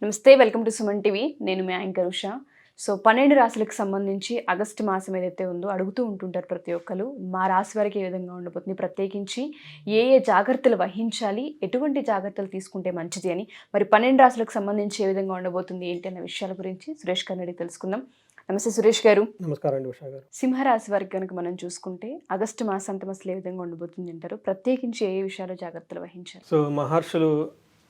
నమస్తే, welcome to Suman TV. నేను మీ anchor Usha. So 12 రాశులకు సంబంధించి ఆగస్టు మాసం ఏదైతే ఉందో అడుగుతూ ఉంటుంటారు ప్రతి ఒక్కరు. మా రాశి వారికి ఏ విధంగా ఉండబోతుంది, ప్రత్యేకించి ఏ ఏ జాగ్రత్తలు వహించాలి, ఎటువంటి జాగ్రత్తలు తీసుకుంటే మంచిది అని, మరి 12 రాశులకు సంబంధించి ఏ విధంగా ఉండబోతుంది ఏంటి అన్న విషయాల గురించి సురేష్ గారిని అడిగి తెలుసుకుందాం. నమస్తే సురేష్ గారు. నమస్కారం అండి ఉషా గారు. సింహరాశి వారికి కనుక మనం చూసుకుంటే ఆగస్టు మాసాంతం అసలు ఏ విధంగా ఉండబోతుంది అంటారు? ప్రత్యేకించి ఏ విషయాలు జాగ్రత్తలు వహించాలి? సో మహర్షులు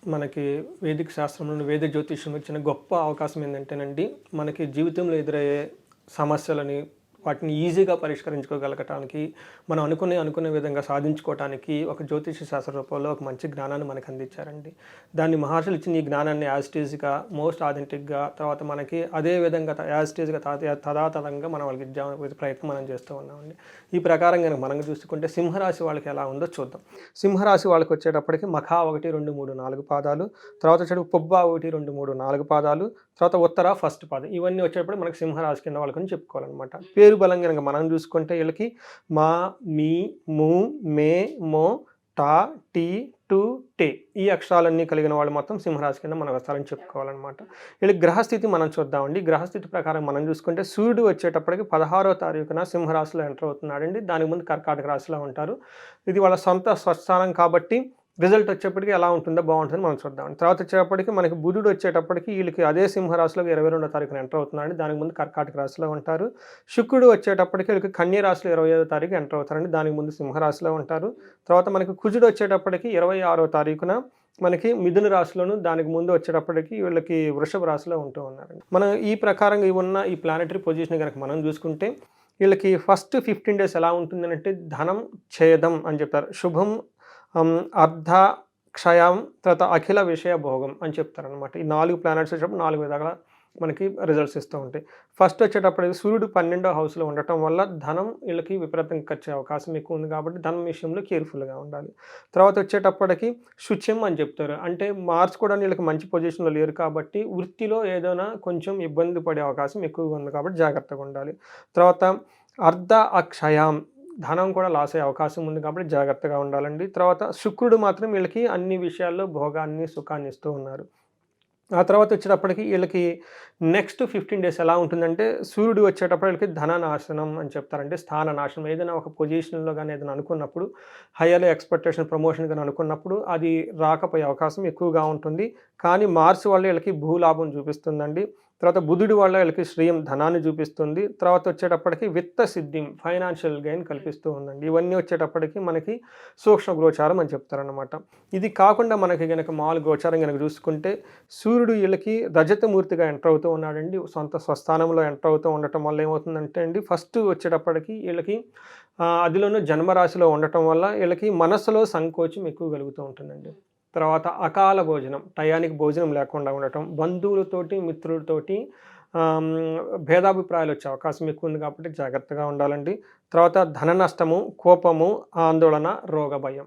మనకి వేదిక శాస్త్రం నుండి వేద జ్యోతిష్యం ఇచ్చిన గొప్ప అవకాశం ఏంటంటేనండి, మనకి జీవితంలో ఎదురయ్యే సమస్యలని వాటిని ఈజీగా పరిష్కరించుకోగలగటానికి, మనం అనుకునే విధంగా సాధించుకోవటానికి ఒక జ్యోతిష శాస్త్ర రూపంలో ఒక మంచి జ్ఞానాన్ని మనకు అందించారండి. దాన్ని మహర్షులు ఇచ్చిన ఈ జ్ఞానాన్ని యాజిటీజ్గా, మోస్ట్ ఆథెంటిక్గా, తర్వాత మనకి అదే విధంగా యాజిటీజ్గా తదాతరంగా మనం వాళ్ళకి ఇచ్చే ప్రయత్నం మనం చేస్తూ ఉన్నామండి. ఈ ప్రకారం కనుక మనం చూసుకుంటే సింహరాశి వాళ్ళకి ఎలా ఉందో చూద్దాం. సింహరాశి వాళ్ళకి వచ్చేటప్పటికి మఖా 1, 2, 3, 4 పాదాలు, తర్వాత వచ్చేటప్పుడు పుబ్బ 1, 2, 3, 4 పాదాలు, తర్వాత ఉత్తర ఫస్ట్ పాదం. ఇవన్నీ వచ్చేటప్పుడు మనకి సింహరాశి కింద వాళ్ళని చెప్పుకోవాలన్నమాట. పేరు బలం కనుక మనం చూసుకుంటే వీళ్ళకి మా, మీ, ము, మే, మో, టా, టీ, టు, టే ఈ అక్షరాలన్నీ కలిగిన వాళ్ళు మొత్తం సింహరాశి కింద మనం వస్తారని చెప్పుకోవాలన్నమాట. వీళ్ళకి గ్రహస్థితి మనం చూద్దామండి. గ్రహస్థితి ప్రకారం మనం చూసుకుంటే సూర్యుడు వచ్చేటప్పటికి 16వ తారీఖున సింహరాశిలో ఎంటర్ అవుతున్నాడండి. దానికి ముందు కర్కాటక రాశిలో ఉంటారు. ఇది వాళ్ళ సొంత స్వస్థానం కాబట్టి రిజల్ట్ వచ్చేప్పటికి ఎలా ఉంటుందో బాగుంటుందని మనం చూద్దాం. తర్వాత వచ్చేటప్పటికి మనకి బుధుడు వచ్చేటప్పటికి వీళ్ళకి అదే సింహరాశిలోకి 22వ తారీఖున ఎంటర్ అవుతున్నాడు. దానికి ముందు కర్కాటక రాశిలో ఉంటారు. శుక్రుడు వచ్చేటప్పటికి వీళ్ళకి కన్య రాశిలో 25వ తారీఖు ఎంటర్ అవుతారండి. దానికి ముందు సింహరాశిలో ఉంటారు. తర్వాత మనకి కుజుడు వచ్చేటప్పటికి 26వ తారీఖున మనకి మిథున రాశిలోను, దానికి ముందు వచ్చేటప్పటికి వీళ్ళకి వృషభ రాశిలో ఉంటూ ఉన్నారండి. మనం ఈ ప్రకారంగా ఉన్న ఈ ప్లానెటరీ పొజిషన్ కనుక మనం చూసుకుంటే వీళ్ళకి ఫస్ట్ 15 days ఎలా ఉంటుందని అంటే ధనం ఛేదం అని చెప్తారు, శుభం అర్ధ క్షయం, తర్వాత అఖిల విషయ భోగం అని చెప్తారనమాట. ఈ 4 ప్లానెట్స్ వచ్చేటప్పుడు 4 విధాలుగా మనకి రిజల్ట్స్ ఇస్తూ ఉంటాయి. ఫస్ట్ వచ్చేటప్పటికి సూర్యుడు 12వ హౌస్లో ఉండటం వల్ల ధనం వీళ్ళకి విపరీతంగా ఖర్చు అవకాశం ఎక్కువ ఉంది కాబట్టి ధనం విషయంలో కేర్ఫుల్గా ఉండాలి. తర్వాత వచ్చేటప్పటికి శుచ్యం అని చెప్తారు, అంటే మార్క్స్ కూడా వీళ్ళకి మంచి పొజిషన్లో లేరు కాబట్టి వృత్తిలో ఏదైనా కొంచెం ఇబ్బంది పడే అవకాశం ఎక్కువగా ఉంది కాబట్టి జాగ్రత్తగా ఉండాలి. తర్వాత అర్ధ అక్షయం, ధనం కూడా లాస్ అయ్యే అవకాశం ఉంది కాబట్టి జాగ్రత్తగా ఉండాలండి. తర్వాత శుక్రుడు మాత్రం వీళ్ళకి అన్ని విషయాల్లో భోగాన్ని, సుఖాన్ని ఇస్తూ ఉన్నారు. ఆ తర్వాత వచ్చేటప్పటికి వీళ్ళకి నెక్స్ట్ 15 days ఎలా ఉంటుందంటే సూర్యుడు వచ్చేటప్పుడు వీళ్ళకి ధననాశనం అని చెప్తారంటే స్థాన నాశనం. ఏదైనా ఒక పొజిషన్లో కానీ ఏదైనా అనుకున్నప్పుడు, హైయర్ ఎక్స్పెక్టేషన్ ప్రమోషన్ కానీ అనుకున్నప్పుడు అది రాకపోయే అవకాశం ఎక్కువగా ఉంటుంది. కానీ మార్స్ వల్ల వీళ్ళకి భూలాభం చూపిస్తుందండి. తర్వాత బుధుడి వల్ల వీళ్ళకి శ్రేయం, ధనాన్ని చూపిస్తుంది. తర్వాత వచ్చేటప్పటికి విత్త సిద్ధిం, ఫైనాన్షియల్ గెయిన్ కల్పిస్తూ ఉందండి. ఇవన్నీ వచ్చేటప్పటికి మనకి సూక్ష్మ గోచారం అని చెప్తారనమాట. ఇది కాకుండా మనకి కనుక మామూలు గోచారం కనుక చూసుకుంటే సూర్యుడు వీళ్ళకి రజతమూర్తిగా ఎంటర్ అవుతూ ఉన్నాడండి. సొంత స్వస్థానంలో ఎంటర్ అవుతూ ఉండటం వల్ల ఏమవుతుందంటే అండి, ఫస్ట్ వచ్చేటప్పటికి వీళ్ళకి అదిలోనూ జన్మరాశిలో ఉండటం వల్ల వీళ్ళకి మనసులో సంకోచం ఎక్కువ కలుగుతూ ఉంటుందండి. తర్వాత అకాల భోజనం, టయానికి భోజనం లేకుండా ఉండటం, బంధువులతోటి మిత్రులతోటి భేదాభిప్రాయాలు వచ్చే అవకాశం ఎక్కువ ఉంది కాబట్టి జాగ్రత్తగా ఉండాలండి. తర్వాత ధన నష్టము, కోపము, ఆందోళన, రోగ భయం.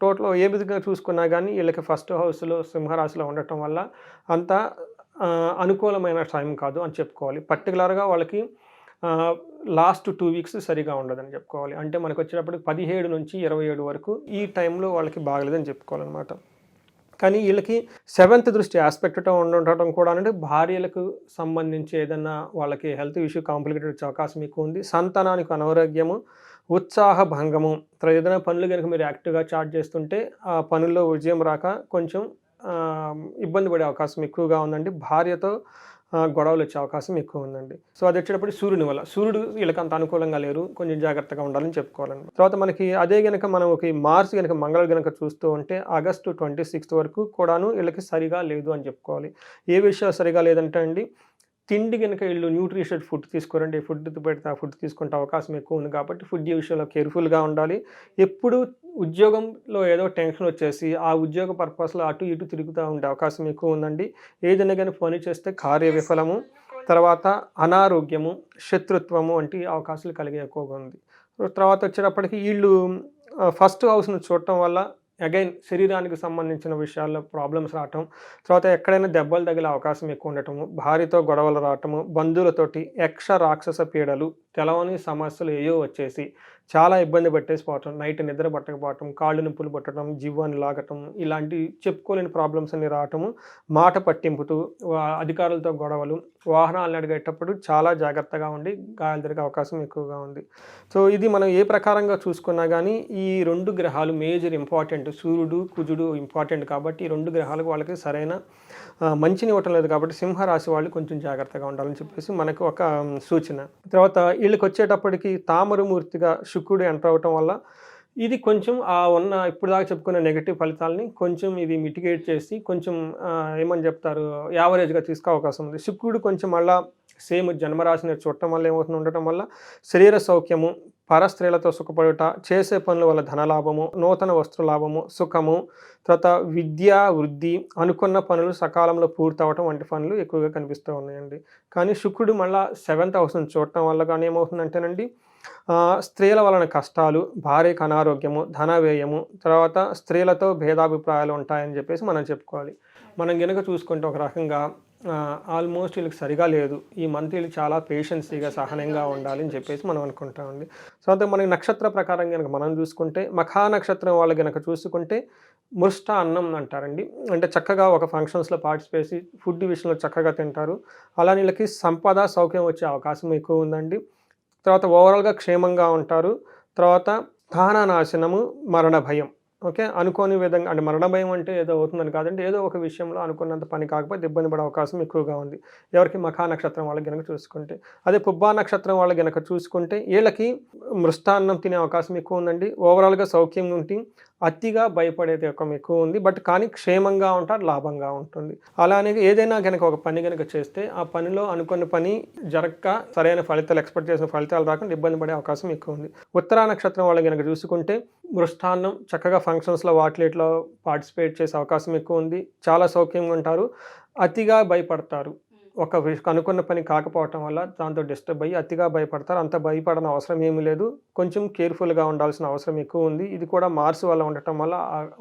టోటల్ ఏ విధంగా చూసుకున్నా కానీ వీళ్ళకి ఫస్ట్ హౌస్లో సింహరాశిలో ఉండటం వల్ల అంత అనుకూలమైన టైం కాదు అని చెప్పుకోవాలి. పర్టికులర్గా వాళ్ళకి లాస్ట్ 2 weeks సరిగా ఉండదని చెప్పుకోవాలి. అంటే మనకు వచ్చేటప్పుడు 17 నుంచి 27 వరకు ఈ టైంలో వాళ్ళకి బాగలేదని చెప్పుకోవాలన్నమాట. కానీ వీళ్ళకి 7th దృష్టి ఆస్పెక్ట్ ఉండటం కూడా అంటే భార్యలకు సంబంధించి ఏదన్నా వాళ్ళకి హెల్త్ ఇష్యూ కాంప్లికేటెడ్ వచ్చే అవకాశం ఎక్కువ ఉంది. సంతానానికి అనారోగ్యము, ఉత్సాహ భంగము. ఏదైనా పనులు కనుక మీరు యాక్టివ్గా స్టార్ట్ చేస్తుంటే ఆ పనుల్లో విజయం రాక కొంచెం ఇబ్బంది పడే అవకాశం ఎక్కువగా ఉందండి. భార్యతో గొడవలు వచ్చే అవకాశం ఎక్కువ ఉందండి. సో అది వచ్చేటప్పుడు సూర్యుని వల్ల, సూర్యుడు వీళ్ళకి అంత అనుకూలంగా లేరు, కొంచెం జాగ్రత్తగా ఉండాలని చెప్పుకోవాలండి. తర్వాత మనకి అదే కనుక మనం ఒక మార్స్ కనుక మంగళ కనుక చూస్తూ ఉంటే ఆగస్టు 26th వరకు కూడాను వీళ్ళకి సరిగా లేదు అని చెప్పుకోవాలి. ఏ విషయాలు సరిగా లేదంటే అండి, తిండి కనుక వీళ్ళు న్యూట్రిషియస్ ఫుడ్ తీసుకోరండి. ఫుడ్ పెడితే ఆ ఫుడ్ తీసుకుంటే అవకాశం ఎక్కువ ఉంది కాబట్టి ఫుడ్ విషయంలో కేర్ఫుల్గా ఉండాలి. ఎప్పుడు ఉద్యోగంలో ఏదో టెన్షన్ వచ్చేసి ఆ ఉద్యోగ పర్పస్లో అటు ఇటు తిరుగుతూ ఉండే అవకాశం ఎక్కువ ఉందండి. ఏదైనా కానీ పని చేస్తే కార్య విఫలము, తర్వాత అనారోగ్యము, శత్రుత్వము వంటి అవకాశాలు కలిగే ఎక్కువగా ఉంది. తర్వాత వచ్చేటప్పటికి వీళ్ళు ఫస్ట్ హౌస్ను చూడటం వల్ల అగైన్ శరీరానికి సంబంధించిన విషయాల్లో ప్రాబ్లమ్స్ రావటం, తర్వాత ఎక్కడైనా దెబ్బలు తగిలే అవకాశం ఎక్కువ ఉండటము, భార్యతో గొడవలు రావటము, బంధువులతోటి యక్ష రాక్షస పీడలు, తెలవని సమస్యలు ఏయో వచ్చేసి చాలా ఇబ్బంది పెట్టేసిపోవటం, నైట్ నిద్ర పట్టకపోవటం, కాళ్ళు నొప్పులు పట్టడం, జివ్వాన్ని లాగటం, ఇలాంటి చెప్పుకోలేని ప్రాబ్లమ్స్ అన్ని రావటము, మాట పట్టింపుతూ అధికారులతో గొడవలు, వాహనాలు నడిగేటప్పుడు చాలా జాగ్రత్తగా ఉండి గాయాలు జరిగే అవకాశం ఎక్కువగా ఉంది. సో ఇది మనం ఏ ప్రకారంగా చూసుకున్నా కానీ ఈ 2 గ్రహాలు మేజర్ ఇంపార్టెంట్. సూర్యుడు కుజుడు ఇంపార్టెంట్ కాబట్టి ఈ 2 గ్రహాలకు వాళ్ళకి సరైన మంచిని ఇవ్వటం లేదు కాబట్టి సింహరాశి వాళ్ళు కొంచెం జాగ్రత్తగా ఉండాలని చెప్పేసి మనకు ఒక సూచన. తర్వాత వీళ్ళకి వచ్చేటప్పటికి తామరమూర్తిగా శుక్రుడు ఎంటర్ అవటం వల్ల ఇది కొంచెం ఇప్పుడు దాకా చెప్పుకున్న నెగిటివ్ ఫలితాలని కొంచెం ఇది మిటిగేట్ చేసి కొంచెం ఏమని చెప్తారు, యావరేజ్గా తీసుకు అవకాశం ఉంది. శుక్రుడు కొంచెం మళ్ళీ సేమ్ జన్మరాశిని చూడటం వల్ల ఏమవుతుంది, ఉండటం వల్ల శరీర సౌఖ్యము, పరస్త్రీలతో సుఖపడుట, చేసే పనుల వల్ల ధనలాభము, నూతన వస్త్రలాభము, సుఖము, తర్వాత విద్యా వృద్ధి, అనుకున్న పనులు సకాలంలో పూర్తవటం వంటి పనులు ఎక్కువగా కనిపిస్తూ ఉన్నాయండి. కానీ శుక్రుడు మళ్ళీ 7th హౌస్ని చూడటం వల్ల కానీ ఏమవుతుందంటేనండి, స్త్రీల వలన కష్టాలు, భార్యకు అనారోగ్యము, ధన వ్యయము, తర్వాత స్త్రీలతో భేదాభిప్రాయాలు ఉంటాయని చెప్పేసి మనం చెప్పుకోవాలి. మనం కనుక చూసుకుంటే ఒక రకంగా ఆల్మోస్ట్ వీళ్ళకి సరిగా లేదు. ఈ మంత్ వీళ్ళు చాలా పేషెన్సీగా సహనంగా ఉండాలి అని చెప్పేసి మనం అనుకుంటామండి. సో అంటే మనకి నక్షత్ర ప్రకారం కనుక మనం చూసుకుంటే మఖా నక్షత్రం వాళ్ళు కనుక చూసుకుంటే మృష్ట అన్నం అంటారండి. అంటే చక్కగా ఒక ఫంక్షన్స్లో పార్టిసిపేట్ చేసి ఫుడ్ విషయంలో చక్కగా తింటారు. అలా వీళ్ళకి సంపద సౌఖ్యం వచ్చే అవకాశం ఎక్కువ ఉందండి. తర్వాత ఓవరాల్గా క్షేమంగా ఉంటారు. తర్వాత స్థాననాశనము, మరణ భయం. ఓకే, అనుకోని విధంగా అంటే మరణ భయం అంటే ఏదో అవుతుందని కాదండి, ఏదో ఒక విషయంలో అనుకున్నంత పని కాకపోతే ఇబ్బంది పడే అవకాశం ఎక్కువగా ఉంది ఎవరికి మఖా నక్షత్రం వాళ్ళకి గనక చూసుకుంటే. అదే పుబ్బా నక్షత్రం వాళ్ళకి గనక చూసుకుంటే వీళ్ళకి మృష్టాన్నం తినే అవకాశం ఎక్కువ ఉందండి. ఓవరాల్గా సౌఖ్యం ఉంటే అతిగా భయపడేది ఎక్కువ ఉంది. బట్ కానీ క్షేమంగా ఉంటారు, లాభంగా ఉంటుంది. అలానే ఏదైనా కనుక ఒక పని కనుక చేస్తే ఆ పనిలో అనుకున్న పని జరగక సరైన ఫలితాలు ఎక్స్పెక్ట్ చేసిన ఫలితాలు రాకుండా ఇబ్బంది పడే అవకాశం ఎక్కువ ఉంది. ఉత్తరా నక్షత్రం వాళ్ళకి కనుక చూసుకుంటే మృష్టాన్నం చక్కగా ఫంక్షన్స్లో వాటిలో పార్టిసిపేట్ చేసే అవకాశం ఎక్కువ ఉంది. చాలా సౌఖ్యంగా ఉంటారు, అతిగా భయపడతారు. అనుకున్న పని కాకపోవటం వల్ల దాంతో డిస్టర్బ్ అయ్యి అతిగా భయపడతారు. అంత భయపడని అవసరం ఏమీ లేదు, కొంచెం కేర్ఫుల్గా ఉండాల్సిన అవసరం ఎక్కువ ఉంది. ఇది కూడా మార్స్ వల్ల ఉండటం వల్ల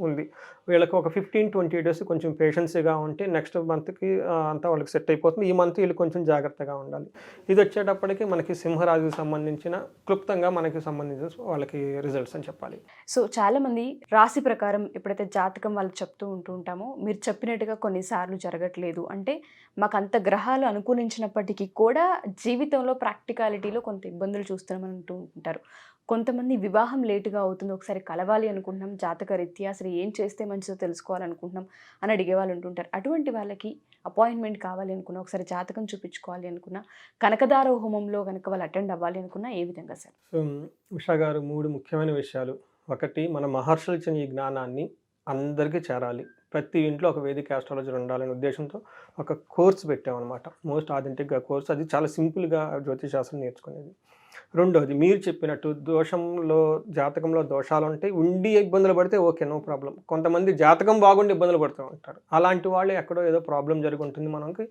ఉంది. వీళ్ళకి ఒక 15-20 డేస్ కొంచెం పేషెన్సీగా ఉంటే నెక్స్ట్ మంత్కి అంతా వాళ్ళకి సెట్ అయిపోతుంది. ఈ మంత్ వీళ్ళు కొంచెం జాగ్రత్తగా ఉండాలి. ఇది వచ్చేటప్పటికి మనకి సింహరాశికి సంబంధించిన క్లుప్తంగా మనకి సంబంధించిన వాళ్ళకి రిజల్ట్స్ అని చెప్పాలి. సో చాలామంది రాశి ప్రకారం ఎప్పుడైతే జాతకం వాళ్ళు చెప్తూ ఉంటామో మీరు చెప్పినట్టుగా కొన్నిసార్లు జరగట్లేదు అంటే మాకు అంత గ్రహాలు అనుకూలించినప్పటికీ కూడా జీవితంలో ప్రాక్టికాలిటీలో కొంత ఇబ్బందులు చూస్తున్నామని అంటూ ఉంటారు. కొంతమంది వివాహం లేటుగా అవుతుంది, ఒకసారి కలవాలి అనుకుంటున్నాం, జాతక రీత్యా అసలు ఏం చేస్తే మంచిదో తెలుసుకోవాలనుకుంటున్నాం అని అడిగే వాళ్ళు ఉంటుంటారు. అటువంటి వాళ్ళకి అపాయింట్మెంట్ కావాలి అనుకున్నా, ఒకసారి జాతకం చూపించుకోవాలి అనుకున్నా, కనకదార హోమంలో కనుక వాళ్ళు అటెండ్ అవ్వాలి అనుకున్నా ఏ విధంగా సార్? సో ఉషా గారు 3 ముఖ్యమైన విషయాలు. ఒకటి, మన మహర్షులు ఇచ్చిన ఈ జ్ఞానాన్ని అందరికీ చేరాలి. ప్రతి ఇంట్లో ఒక వేదిక ఆస్ట్రాలజీ ఉండాలనే ఉద్దేశంతో ఒక కోర్స్ పెట్టామన్నమాట. మోస్ట్ ఆథెంటిక్గా కోర్స్. అది చాలా సింపుల్గా జ్యోతిషాస్త్రం నేర్చుకునేది. రెండోది, మీరు చెప్పినట్టు జాతకంలో దోషాలు ఉంటాయి, ఉండి ఇబ్బందులు పడితే ఓకే, నో ప్రాబ్లం. కొంతమంది జాతకం బాగుండి ఇబ్బందులు పడుతూ ఉంటారు. అలాంటి వాళ్ళు ఎక్కడో ఏదో ప్రాబ్లం జరిగి ఉంటుంది. మనకి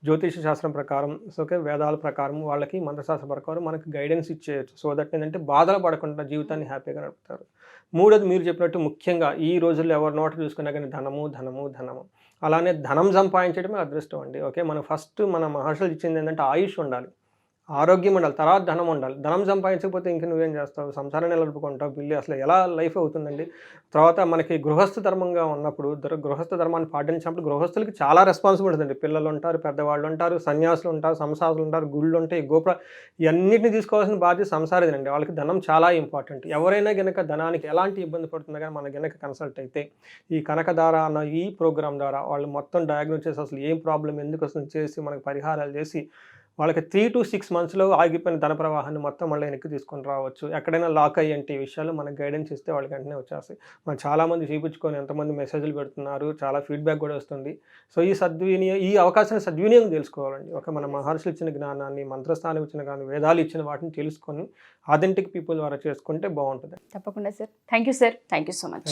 జ్యోతిష శాస్త్రం ప్రకారం, ఓకే, వేదాల ప్రకారం వాళ్ళకి మంత్రశాస్త్ర ప్రకారం మనకి గైడెన్స్ ఇచ్చేయచ్చు. సో దట్ ఏంటంటే బాధలు పడకుండా జీవితాన్ని హ్యాపీగా నడుపుతారు. మూడోది, మీరు చెప్పినట్టు ముఖ్యంగా ఈ రోజుల్లో ఎవరి నోట చూసుకున్నా కానీ ధనము. అలానే ధనం సంపాదించడమే అదృష్టం అండి. ఓకే, మన మహర్షులు ఇచ్చింది ఏంటంటే ఆయుష్ ఉండాలి, ఆరోగ్యం ఉండాలి, తర్వాత ధనం ఉండాలి. ధనం సంపాదించకపోతే ఇంక నువ్వేం చేస్తావు, సంసారాన్ని నిలబడుకుంటావు, బిల్లు అసలు ఎలా లైఫ్ అవుతుందండి. తర్వాత మనకి గృహస్థ ధర్మంగా ఉన్నప్పుడు గృహస్థ ధర్మాన్ని పాటించినప్పుడు గృహస్థులకి చాలా రెస్పాన్సిబిలిటీ ఉంది. పిల్లలు ఉంటారు, పెద్దవాళ్ళు ఉంటారు, సన్యాసులు ఉంటారు, సంసారాలు ఉంటారు, గుళ్ళు ఉంటాయి, ఇవన్నిటిని తీసుకోవాల్సిన బాధ్యత సంసారిదండి. వాళ్ళకి ధనం చాలా ఇంపార్టెంట్. ఎవరైనా గనక ధనానికి ఎలాంటి ఇబ్బంది పడుతుందో కానీ మన గనక కన్సల్ట్ అయితే ఈ కనకదార అన్న ఈ ప్రోగ్రామ్ ద్వారా వాళ్ళు మొత్తం డయాగ్నోస్ చేసి అసలు ఏం ప్రాబ్లం ఎందుకు వస్తుంది చేసి మనకి పరిహారాలు చేసి వాళ్ళకి 3 to 6 monthsలో ఆగిపోయిన ధన ప్రవాహాన్ని మొత్తం మళ్ళీ వెనక్కి తీసుకొని రావచ్చు. ఎక్కడైనా లాక్ అయ్యేంటి విషయాలు మనకు గైడెన్స్ ఇస్తే వాళ్ళకి వెంటనే వచ్చేస్తాయి. మనం చాలామంది చూపించుకొని ఎంతమంది మెసేజ్లు పెడుతున్నారు, చాలా ఫీడ్బ్యాక్ కూడా వస్తుంది. సో ఈ అవకాశాన్ని సద్వినియోగం తెలుసుకోవాలండి. మన మహర్షులు ఇచ్చిన జ్ఞానాన్ని, మంత్రస్థానం ఇచ్చిన కానీ వేదాలు ఇచ్చిన వాటిని తెలుసుకొని ఆథెంటిక్ పీపుల్ ద్వారా చేసుకుంటే బాగుంటుంది. తప్పకుండా sir. Thank you sir. Thank you so much.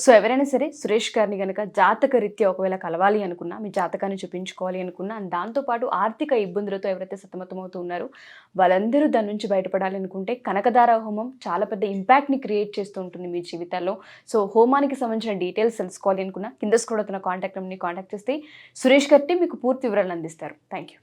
So ఎవరైనా సరే సురేష్ గారిని కనుక జాతక రీత్యా ఒకవేళ కలవాలి అనుకున్నా, మీ జాతకాన్ని చూపించుకోవాలి అనుకున్నా, దాంతోపాటు ఆర్థిక ఇబ్బందులతో ఎవరైతే సతమతమవుతూ ఉన్నారో వాళ్ళందరూ దాని నుంచి బయటపడాలి అనుకుంటే కనకదార హోమం చాలా పెద్ద ఇంపాక్ట్ని క్రియేట్ చేస్తూ ఉంటుంది మీ జీవితాల్లో. సో హోమానికి సంబంధించిన డీటెయిల్స్ తెలుసుకోవాలి అనుకున్నా కింద స్క్రోల్ అవుతున్న కాంటాక్ట్ నెంబర్ని కాంటాక్ట్ చేస్తే సురేష్ గారి మీకు పూర్తి వివరాలు అందిస్తారు. Thank you.